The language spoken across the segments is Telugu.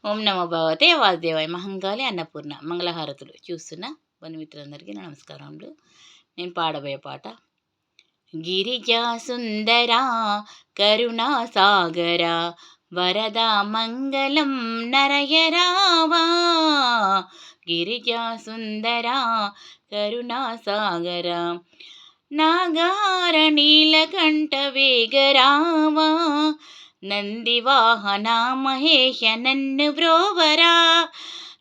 ఓం నమో భగవతే వాసుదేవాయ మహంకాళి అన్నపూర్ణ మంగళహారతులు చూస్తున్న బంధుమిత్రులందరికీ నా నమస్కారములు. నేను పాడబోయే పాట గిరిజా సుందరా కరుణా సాగరా వరదా మంగళం నరయరావా. గిరిజా సుందరా కరుణా సాగరా నాగార నీలకంఠ వేగరావా. నందివాహన మహేశ నన్ను బ్రోవరా.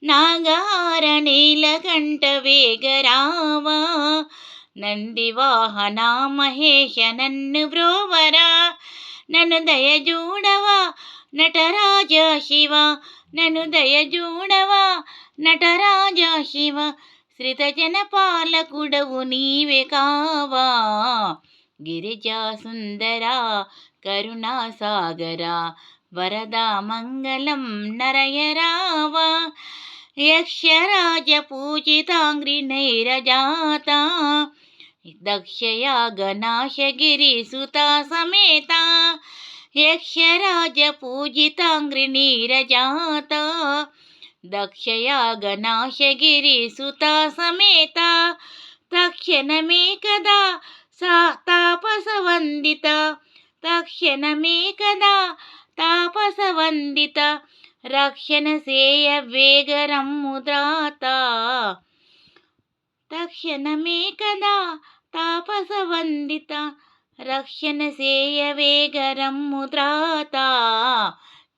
నాగార నీలకంఠ వేగరావా. నందివాహన మహేశ నన్ను బ్రోవరా. నన్ను దయజూడవా నటరాజ శివ. నన్ను దయజూడవా నటరాజ శివ. శ్రితజన పాలకుడవు నీవే కావా. గిరిజా సుందరా కరుణా సాగరా వరదా మంగళం నరయరావా. యక్షరాజ పూజితాంగ్రి నైరజాత దక్షయాగనాశగిరి సుతా సమేత. యక్షరాజ పూజితాంగ్రి నీరజాత దక్షయాగనాశగిరి సుతా సమేత. తక్షణమే కదా తాపసవందిత. తక్షణమే కదా తాపసవందిత. రక్షణ సేయ వేగరమ్ముద్రాత. తక్షణమే కదా తాపసవందిత. రక్షణ సేయ వేగరమ్ముద్రాత.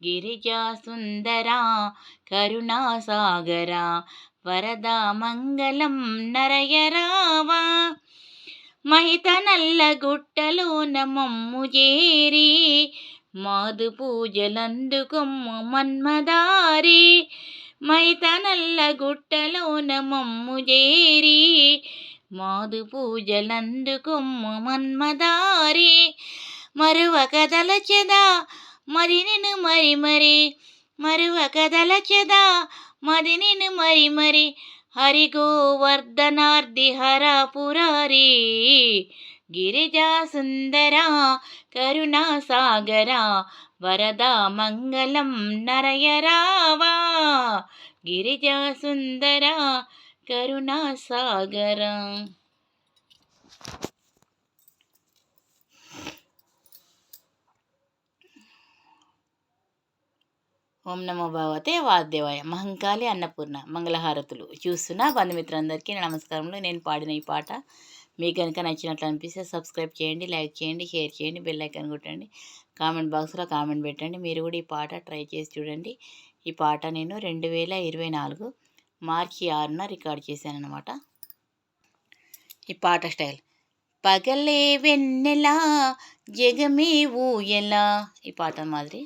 గిరిజా సుందరా కరుణా సాగరా వరదా మంగళం నరయరావా. మహిత నల్ల గుట్టలోన మమ్ము చేరి మాదు పూజలందుకొమ్ము మన్మదారి. మహిత నల్ల గుట్టలోన మమ్ము చేరి మాదు పూజలందుకొమ్ము మన్మదారి. మరువక దలచెదా మరి నిన్ను మరి మరి. మరువక దలచెదా మరి నిన్ను మరి మరి. హరి గోవర్ధనార్ది హర పురారి. గిరిజా సుందరా కరుణా సాగరా వరదా మంగళం నరయరావా. గిరిజా సుందరా కరుణా సాగరా. ఓం నమో భగవతే వాసుదేవాయ మహంకాళి అన్నపూర్ణ మంగళహారతులు చూస్తున్న బంధుమిత్రులందరికీ నా నమస్కారములు. నేను పాడిన ఈ పాట మీకు కనుక నచ్చినట్లు అనిపిస్తే సబ్స్క్రైబ్ చేయండి, లైక్ చేయండి, షేర్ చేయండి, బెల్ ఐకాన్ కొట్టండి, కామెంట్ బాక్స్లో కామెంట్ పెట్టండి. మీరు కూడా ఈ పాట ట్రై చేసి చూడండి. ఈ పాట నేను 2024 మార్చి 6న రికార్డ్ చేశాను అన్నమాట. ఈ పాట స్టైల్ పగలే వెన్నెలా జగమే ఊయలా. ఈ పాట మాదిరి